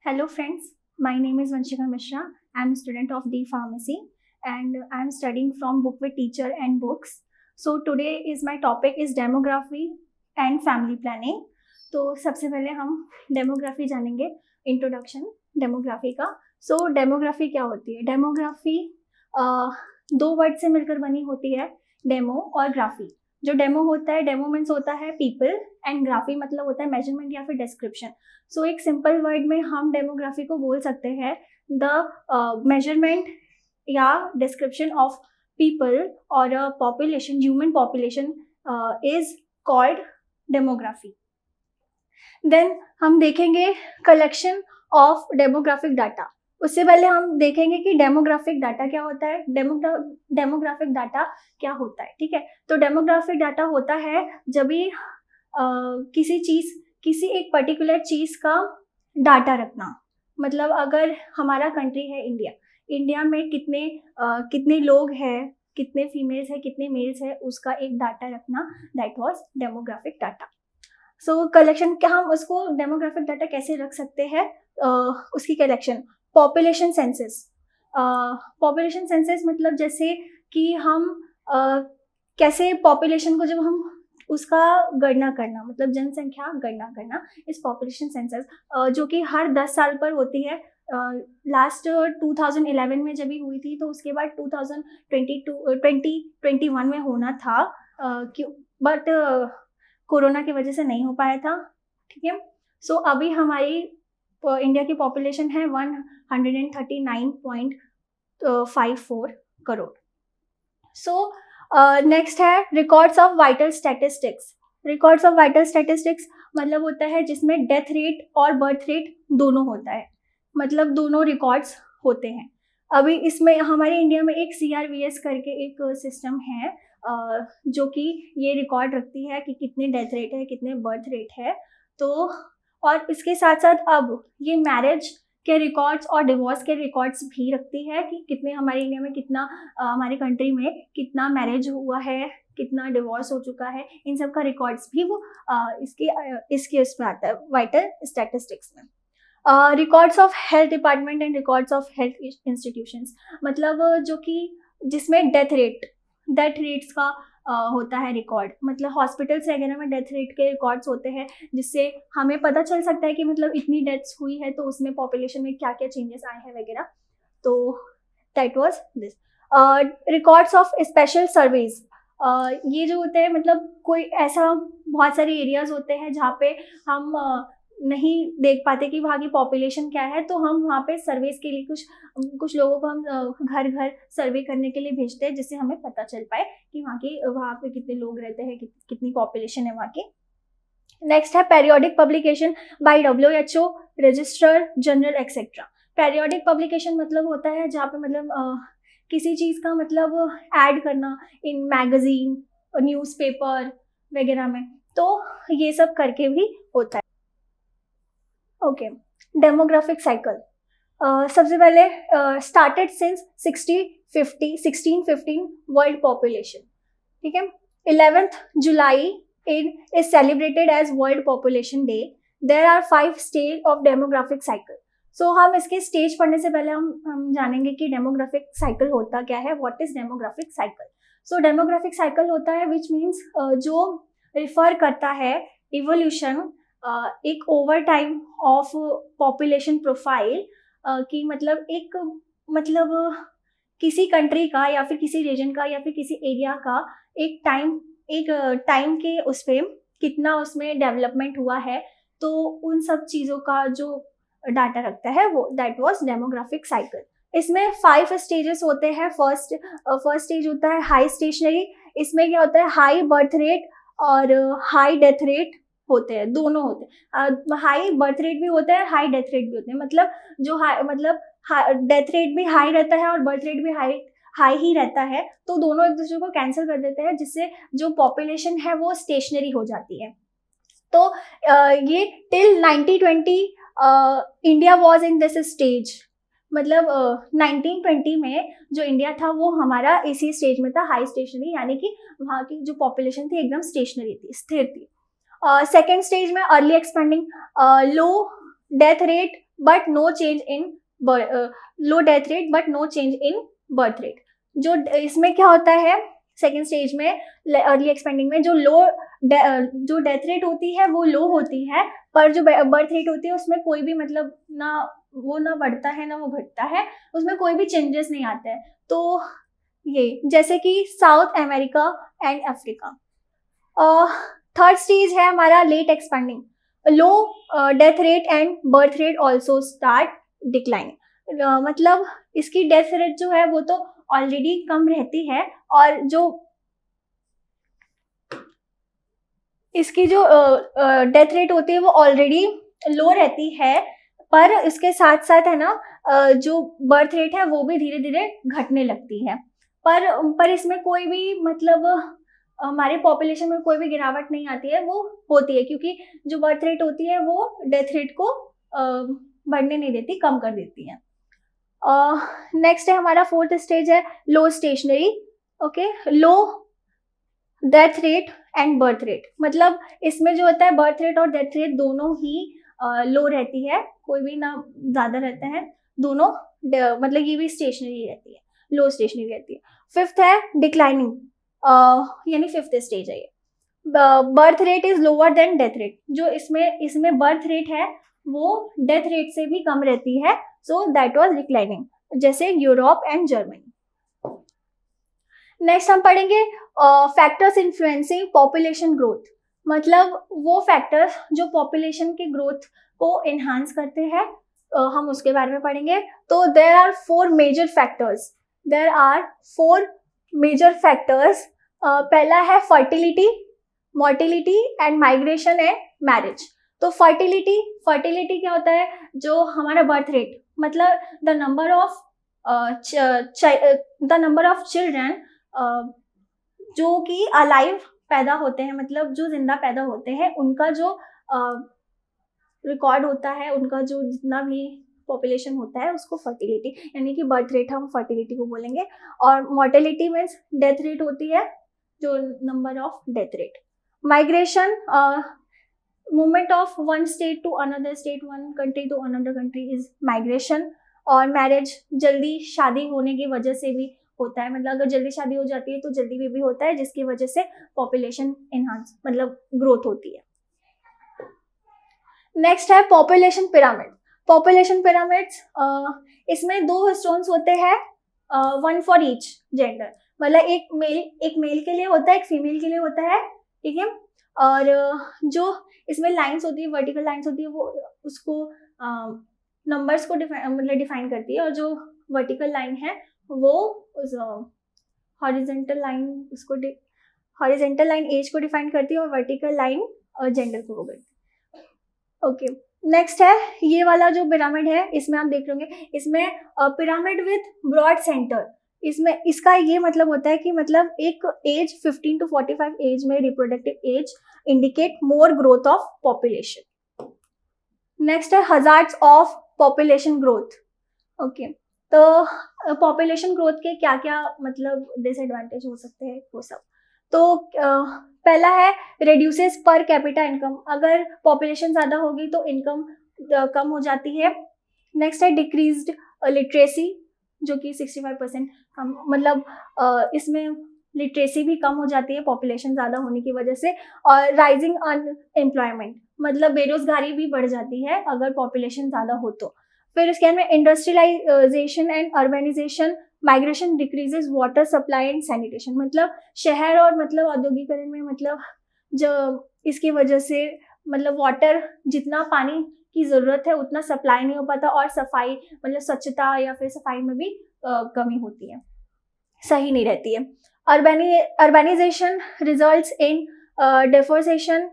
Hello friends, my name is Vanshika Mishra. I am a student of the pharmacy and I am studying from Book with Teacher and Books. So today is my topic is demography and family planning. तो सबसे पहले हम demography जानेंगे, introduction demography का. सो demography क्या होती है? Demography दो वर्ड से मिलकर बनी होती है, डेमो और ग्राफी. जो डेमो होता है, डेमो मीन्स होता है पीपल एंड ग्राफी मतलब होता है मेजरमेंट या फिर डिस्क्रिप्शन. सो एक सिंपल वर्ड में हम डेमोग्राफी को बोल सकते हैं द मेजरमेंट या डिस्क्रिप्शन ऑफ पीपल और population, human population is called demography. Then हम देखेंगे कलेक्शन ऑफ डेमोग्राफिक डाटा. उससे पहले हम देखेंगे कि डेमोग्राफिक डाटा क्या होता है, डेमोग्राफिक डाटा क्या होता है. ठीक है, तो डेमोग्राफिक डाटा होता है जब भी किसी एक पर्टिकुलर चीज़ का डाटा रखना. मतलब अगर हमारा कंट्री है इंडिया में कितने लोग हैं, कितने फीमेल्स हैं, कितने मेल्स हैं, उसका एक डाटा रखना, that was demographic data. So collection क्या, हम उसको डेमोग्राफिक डाटा कैसे रख सकते हैं, उसकी कलेक्शन. पॉपुलेशन सेंसस मतलब जैसे कि हम कैसे पॉपुलेशन को, जब हम उसका गणना करना, मतलब जनसंख्या गणना करना, इस पॉपुलेशन सेंसस जो कि हर 10 साल पर होती है. लास्ट 2011 में जब भी हुई थी, तो उसके बाद 2021 में होना था, बट कोरोना की वजह से नहीं हो पाया था. ठीक है, सो अभी हमारी इंडिया की पॉपुलेशन है 139.54 करोड़. सो नेक्स्ट है records of vital statistics. Records of vital statistics मतलब होता है जिसमें डेथ रेट और बर्थ रेट दोनों होता है, मतलब दोनों रिकॉर्ड्स होते हैं. अभी इसमें हमारे इंडिया में एक CRVS करके एक सिस्टम है जो कि ये रिकॉर्ड रखती है कि कितने डेथ रेट है, कितने बर्थ रेट है. तो और इसके साथ साथ अब ये मैरिज के रिकॉर्ड्स और डिवोर्स के रिकॉर्ड्स भी रखती है कि कितने हमारे इंडिया में कितना हमारी कंट्री में कितना मैरिज हुआ है, कितना डिवोर्स हो चुका है. इन सब का रिकॉर्ड्स भी वो इसके उसमें आता है, वाइटल स्टैटिस्टिक्स में. Records of health department and records of health institutions मतलब जो कि जिसमें डेथ रेट्स का होता है रिकॉर्ड. मतलब हॉस्पिटल्स वगैरह में डेथ रेट के रिकॉर्ड्स होते हैं, जिससे हमें पता चल सकता है कि मतलब इतनी डेथ्स हुई है तो उसमें पॉपुलेशन में क्या क्या चेंजेस आए हैं वगैरह. तो that was this. Records of special surveys, ये जो होते हैं मतलब कोई ऐसा बहुत सारे एरियाज होते हैं जहाँ पे हम नहीं देख पाते कि वहाँ की पॉपुलेशन क्या है, तो हम वहाँ पे सर्वेस के लिए कुछ लोगों को हम घर घर सर्वे करने के लिए भेजते हैं, जिससे हमें पता चल पाए कि वहाँ पे कितने लोग रहते हैं, कितनी पॉपुलेशन है वहाँ की. नेक्स्ट है periodic publication by WHO, registrar general etcetera. Periodic publication मतलब होता है जहाँ पे मतलब किसी चीज़ का मतलब ऐड करना इन मैगजीन, न्यूज़पेपर वगैरह में, तो ये सब करके भी होता है. Okay, demographic cycle. सबसे पहले स्टार्टेड सिंस 1615 वर्ल्ड पॉपुलेशन. ठीक है, 11th July is celebrated as world population day. There are 5 stage of demographic cycle. So हम इसके स्टेज पढ़ने से पहले हम जानेंगे कि डेमोग्राफिक साइकिल होता क्या है. What is demographic cycle? So demographic cycle होता है विच मीन्स जो रिफर करता है इवोल्यूशन, एक over time of population profile, कि मतलब किसी कंट्री का या फिर किसी रीजन का या फिर किसी एरिया का एक टाइम के उस पर कितना उसमें डेवलपमेंट हुआ है, तो उन सब चीज़ों का जो डाटा रखता है वो दैट वाज डेमोग्राफिक साइकिल. इसमें 5 स्टेजेस होते हैं. फर्स्ट स्टेज होता है हाई स्टेशनरी. इसमें क्या होता है, हाई बर्थ रेट और हाई डेथ रेट होते हैं, दोनों होते हैं. हाई बर्थ रेट भी होता है, हाई डेथ रेट भी होते हैं. मतलब जो डेथ रेट भी हाई रहता है और बर्थ रेट भी हाई ही रहता है, तो दोनों एक दूसरे को कैंसिल कर देते हैं, जिससे जो पॉपुलेशन है वो स्टेशनरी हो जाती है. तो ये till 1920 India was in this stage. मतलब 1920 में जो इंडिया था वो हमारा इसी स्टेज में था, हाई स्टेशनरी, यानी कि वहाँ की जो पॉपुलेशन थी एकदम स्टेशनरी थी, स्थिर थी. सेकेंड स्टेज में early expanding, low death rate but no change in low death rate but no change in birth rate. जो इसमें क्या होता है सेकेंड स्टेज में अर्ली एक्सपेंडिंग में, जो डेथ रेट होती है वो लो होती है, पर जो बर्थ रेट होती है उसमें कोई भी मतलब ना बढ़ता है ना वो घटता है, उसमें कोई भी चेंजेस नहीं आते हैं। तो ये जैसे कि South America and Africa. Third stage है हमारा late expanding, low death rate and birth rate also start declining. मतलब इसकी डेथ रेट जो है वो तो ऑलरेडी कम रहती है, और जो इसकी जो डेथ रेट होती है वो ऑलरेडी लो रहती है, पर इसके साथ साथ है ना जो बर्थ रेट है वो भी धीरे धीरे घटने लगती है। पर इसमें कोई भी मतलब हमारे पॉपुलेशन में कोई भी गिरावट नहीं आती है, वो होती है क्योंकि जो बर्थ रेट होती है वो डेथ रेट को बढ़ने नहीं देती, कम कर देती है। नेक्स्ट है हमारा फोर्थ स्टेज है low stationary. Okay, low death rate and birth rate, मतलब इसमें जो होता है बर्थ रेट और डेथ रेट दोनों ही लो रहती है, कोई भी ना ज्यादा रहते हैं, दोनों मतलब ये भी स्टेशनरी रहती है, लो स्टेशनरी रहती है। फिफ्थ है डिक्लाइनिंग, यानी फिफ्थ स्टेज है ये। Birth rate is lower than death rate, जो इसमें बर्थ रेट है वो डेथ रेट से भी कम रहती है, सो दैट वाज डिक्लाइनिंग, जैसे यूरोप एंड जर्मनी। नेक्स्ट हम पढ़ेंगे फैक्टर्स इन्फ्लुएंसिंग पॉपुलेशन ग्रोथ, मतलब वो फैक्टर्स जो पॉपुलेशन की ग्रोथ को एनहांस करते हैं, हम उसके बारे में पढ़ेंगे। तो there are four major factors. पहला है fertility, mortality and migration and marriage. तो फर्टिलिटी क्या होता है, जो हमारा बर्थ रेट, मतलब द नंबर ऑफ चिल्ड्रन जो कि अलाइव पैदा होते हैं, मतलब जो जिंदा पैदा होते हैं, उनका जो रिकॉर्ड होता है, उनका जो जितना भी पॉपुलेशन होता है उसको फर्टिलिटी, यानी कि बर्थ रेट हम फर्टिलिटी को बोलेंगे। और मोर्टेलिटी मीन्स डेथ रेट होती है, जो number of death rate. Migration, movement of one state to another state, one country to another country is migration. और मैरिज, जल्दी शादी होने की वजह से भी होता है, मतलब अगर जल्दी शादी हो जाती है तो जल्दी भी होता है, जिसकी वजह से पॉपुलेशन एनहांस मतलब ग्रोथ होती है। नेक्स्ट है पॉपुलेशन पिरामिड। पॉपुलेशन पिरामिड्स, इसमें दो स्टोन्स होते हैं, वन फॉर ईच जेंडर, मतलब एक मेल के लिए होता है, एक फीमेल के लिए होता है, ठीक है। और जो इसमें लाइंस होती है, वर्टिकल लाइंस होती है, वो उसको नंबर्स को डिफाइन करती है, और जो वर्टिकल लाइन है वो उस हॉरिजेंटल लाइन एज को डिफाइन करती है, और वर्टिकल लाइन जेंडर को करती है। ओके, नेक्स्ट है ये वाला जो पिरामिड है, इसमें आप देख रहे होंगे, इसमें पिरामिड विथ ब्रॉड सेंटर। इसमें इसका ये मतलब होता है कि मतलब एक एज 15 to 45 एज में reproductive age indicate more growth of population. Next है hazards of population growth. Okay, तो पॉपुलेशन ग्रोथ के क्या क्या मतलब डिसएडवांटेज हो सकते हैं वो सब। तो पहला है रिड्यूसेस पर कैपिटा इनकम, अगर पॉपुलेशन ज़्यादा होगी तो इनकम कम हो जाती है। नेक्स्ट है डिक्रीज्ड लिटरेसी, जो कि 65% कम, मतलब इसमें लिटरेसी भी कम हो जाती है पॉपुलेशन ज़्यादा होने की वजह से। और राइजिंग अनएम्प्लॉयमेंट, मतलब बेरोजगारी भी बढ़ जाती है अगर पॉपुलेशन ज़्यादा हो तो। फिर इसके अंदर industrialisation and urbanisation, migration decreases water supply and sanitation, मतलब शहर और मतलब औद्योगिकरण में मतलब जो इसकी वजह से मतलब वाटर, जितना पानी की ज़रूरत है उतना सप्लाई नहीं हो पाता, और सफाई मतलब स्वच्छता या फिर सफाई में भी कमी होती है, सही नहीं रहती है। Urbanisation results in deforestation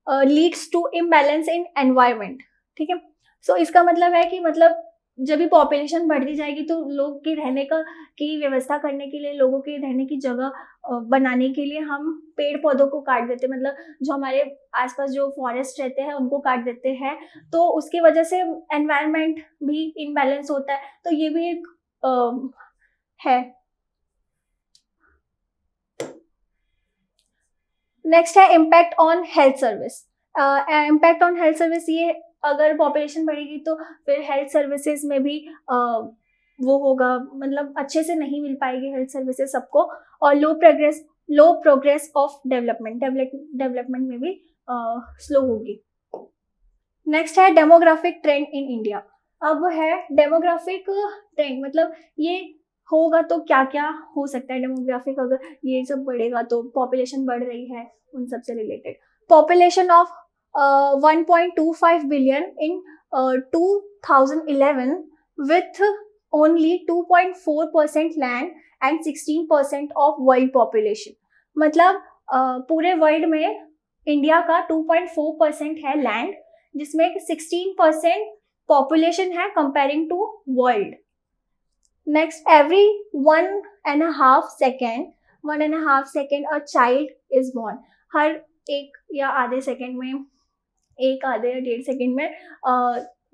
leads to imbalance in environment, ठीक है। सो इसका मतलब है कि मतलब जब भी पॉपुलेशन बढ़ती जाएगी तो लोग की रहने की व्यवस्था करने के लिए, लोगों के रहने की जगह बनाने के लिए हम पेड़ पौधों को काट देते हैं, मतलब जो हमारे आसपास जो फॉरेस्ट रहते हैं उनको काट देते हैं, तो उसकी वजह से एनवायरनमेंट भी इम्बैलेंस होता है। तो ये भी एक है। नेक्स्ट है impact on health service. Impact on health service, ये अगर पॉपुलेशन बढ़ेगी तो फिर हेल्थ सर्विसेज में भी वो होगा, मतलब अच्छे से नहीं मिल पाएगी हेल्थ सर्विसेज सबको, और लो प्रोग्रेस ऑफ डेवलपमेंट में भी स्लो होगी। नेक्स्ट है डेमोग्राफिक ट्रेंड इन इंडिया। अब है डेमोग्राफिक ट्रेंड, मतलब ये होगा तो क्या क्या हो सकता है डेमोग्राफिक, अगर ये सब बढ़ेगा तो पॉपुलेशन बढ़ रही है उन सब से related. Population of 1.25 billion in 2011 with only 2.4% land and 16% of world population। मतलब पूरे वर्ल्ड में इंडिया का 2.4% है लैंड, जिसमें 16% पॉपुलेशन है comparing to world. Next, every 1.5 second a child is born. हर एक या आधे सेकेंड में, एक आधे या 1.5 सेकेंड में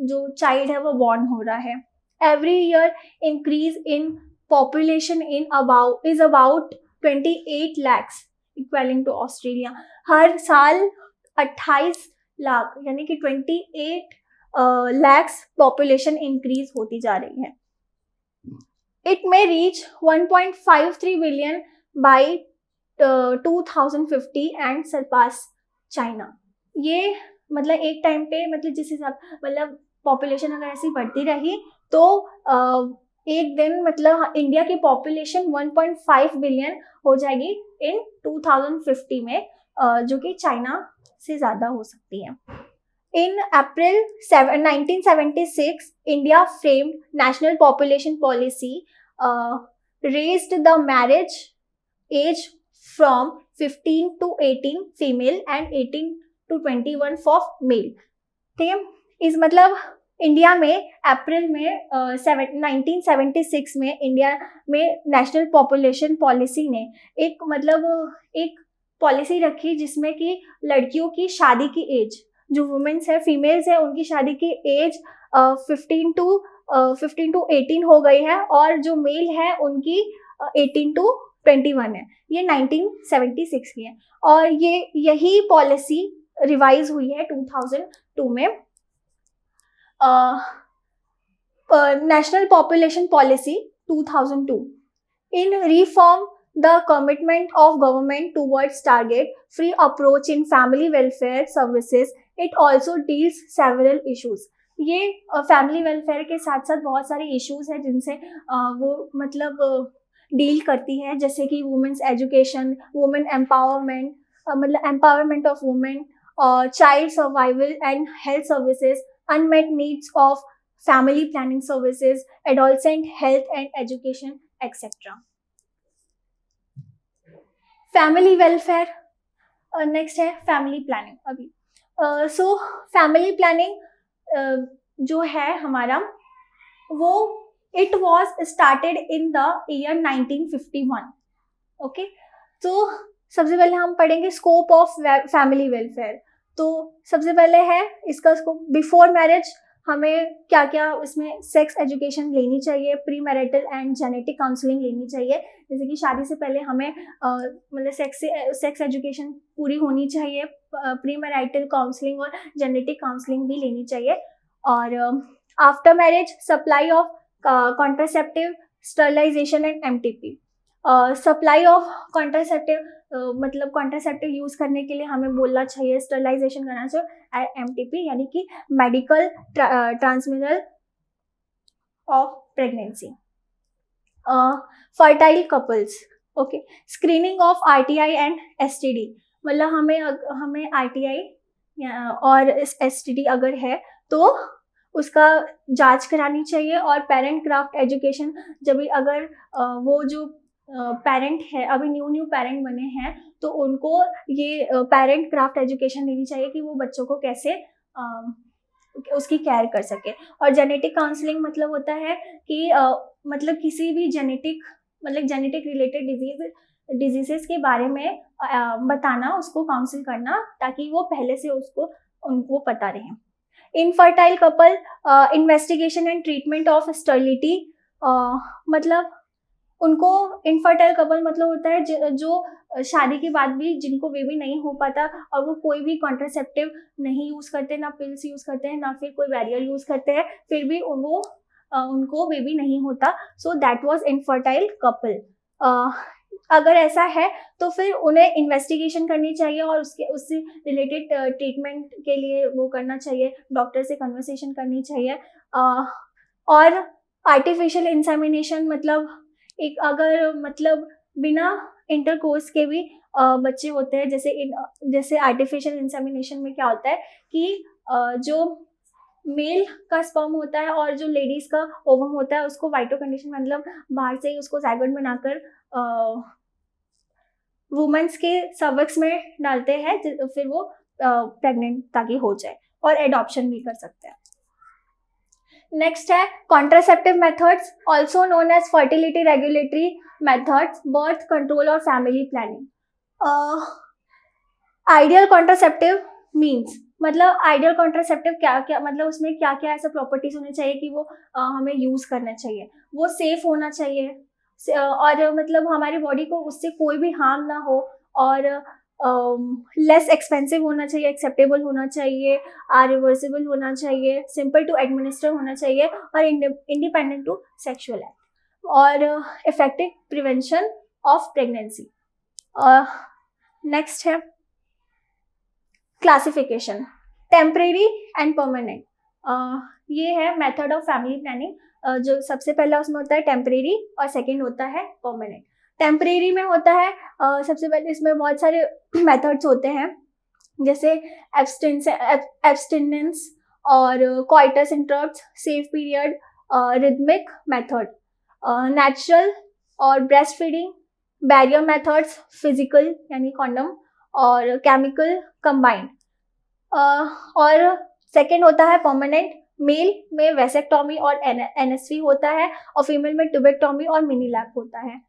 जो चाइल्ड है वो बॉर्न हो रहा है। Every year increase in population is about 28 lakhs equalling to Australia. हर साल 28 लाख यानी कि 28 lakhs पॉपुलेशन इंक्रीज होती जा रही है। It may reach 1.53 billion by 2050 and surpass China. ये मतलब एक टाइम पे, मतलब जिस हिसाब, मतलब पॉपुलेशन अगर ऐसी बढ़ती रही तो एक दिन मतलब इंडिया की पॉपुलेशन 1.5 बिलियन हो जाएगी इन 2050 में, जो कि चाइना से ज़्यादा हो सकती है। In April 1976, India framed National Population Policy, raised the marriage age from 15 to 18 female and 18 to 21 for male। ठीक है, इस मतलब इंडिया में अप्रैल में 1976 में इंडिया में नेशनल पॉपुलेशन पॉलिसी ने एक पॉलिसी रखी जिसमें कि लड़कियों की शादी की एज, जो वुमेन्स है, फीमेल्स है, उनकी शादी की एज 15 to 18 हो गई है, और जो मेल है उनकी 18 to 21 है। ये 1976 की है, और यही पॉलिसी रिवाइज हुई है 2002 में। National population policy 2002 in reform the commitment of government towards target free approach in family welfare services, it also deals several issues। ये फैमिली वेलफेयर के साथ साथ बहुत सारे इश्यूज हैं जिनसे वो मतलब डील करती है, जैसे कि वुमेन्स एजुकेशन, वुमेन एम्पावरमेंट, मतलब empowerment of women, child survival and health services, unmet needs of family planning services, adolescent health and education etcetera. Family welfare, next है फैमिली प्लानिंग। अभी सो फैमिली प्लानिंग जो है हमारा, वो it was started in the year 1951। Okay, तो सबसे पहले हम पढ़ेंगे स्कोप ऑफ फैमिली वेलफेयर। तो सबसे पहले है इसका स्कोप, बिफोर मैरिज हमें क्या क्या उसमें सेक्स एजुकेशन लेनी चाहिए, pre marital and genetic counselling लेनी चाहिए। जैसे कि शादी से पहले हमें मतलब सेक्स एजुकेशन पूरी होनी चाहिए, प्री मैरिटल काउंसलिंग और जेनेटिक काउंसलिंग भी लेनी चाहिए। और after marriage supply of contraceptive, sterilisation and MTP. Supply of contraceptive, मतलब कॉन्ट्रासेप्टिव यूज करने के लिए हमें बोलना चाहिए, स्टरलाइजेशन करना चाहिए, एमटीपी यानी कि medical transmittal of pregnancy. Fertile couples, okay, screening of RTI and STD, मतलब हमें आरटीआई और एसटीडी अगर है तो उसका जांच करानी चाहिए। और पेरेंट क्राफ्ट एजुकेशन, जब भी अगर वो जो पेरेंट है, अभी न्यू पेरेंट बने हैं, तो उनको ये पेरेंट क्राफ्ट एजुकेशन लेनी चाहिए कि वो बच्चों को कैसे उसकी केयर कर सके। और जेनेटिक काउंसलिंग मतलब होता है कि मतलब किसी भी जेनेटिक रिलेटेड डिजीजेस के बारे में बताना, उसको काउंसिल करना, ताकि वो पहले से उनको पता रहे। Infertile couple, investigation and treatment of sterility, मतलब उनको इनफर्टाइल कपल मतलब होता है जो शादी के बाद भी जिनको बेबी नहीं हो पाता और वो कोई भी कॉन्ट्रासेप्टिव नहीं यूज करते, ना पिल्स यूज करते हैं, ना फिर कोई बैरियर यूज करते हैं, फिर भी उनको बेबी नहीं होता, so that was infertile couple. अगर ऐसा है तो फिर उन्हें इन्वेस्टिगेशन करनी चाहिए और उससे रिलेटेड ट्रीटमेंट के लिए वो करना चाहिए, डॉक्टर से कन्वर्सेशन करनी चाहिए। और आर्टिफिशियल इंसेमिनेशन मतलब एक अगर मतलब बिना इंटरकोर्स के भी बच्चे होते हैं, जैसे आर्टिफिशियल इंसेमिनेशन में क्या होता है कि जो मेल का स्पर्म होता है और जो लेडीज का ओवम होता है उसको वाइटो कंडीशन मतलब बाहर से ही उसको ज़ायगोट बनाकर वुमेन्स के सर्विक्स में डालते हैं, फिर वो प्रेग्नेंट ताकि हो जाए, और एडॉप्शन भी कर सकते हैं। नेक्स्ट है contraceptive methods also known as fertility regulatory methods, birth control और family planning. Ideal contraceptive means मतलब आइडियल कॉन्ट्रासेप्टिव क्या क्या मतलब उसमें क्या क्या ऐसा प्रॉपर्टीज होने चाहिए कि वो हमें यूज करना चाहिए। वो सेफ होना चाहिए और मतलब हमारी बॉडी को उससे कोई भी हार्म ना हो, और लेस एक्सपेंसिव होना चाहिए, एक्सेप्टेबल होना चाहिए, रिवर्सिबल होना चाहिए, सिंपल टू एडमिनिस्टर होना चाहिए, और इंडिपेंडेंट टू सेक्सुअल एक्ट, और effective prevention of pregnancy. Next है क्लासिफिकेशन, टेम्परेरी एंड परमानेंट। ये है मेथड ऑफ फैमिली प्लानिंग। जो सबसे पहला उसमें होता है टेम्परेरी और सेकंड होता है परमानेंट। टेम्परेरी में होता है सबसे पहले इसमें बहुत सारे मेथड्स होते हैं, जैसे एब्स्टिनेंस और coitus interrupts, safe period, rhythmic method, natural और breast feeding, barrier methods, physical यानी कॉन्डम और केमिकल कंबाइंड। और सेकेंड होता है परमानेंट। मेल में वेसेक्टॉमी और एनएसवी होता है और फीमेल में ट्यूबेक्टॉमी और मिनी लैप होता है।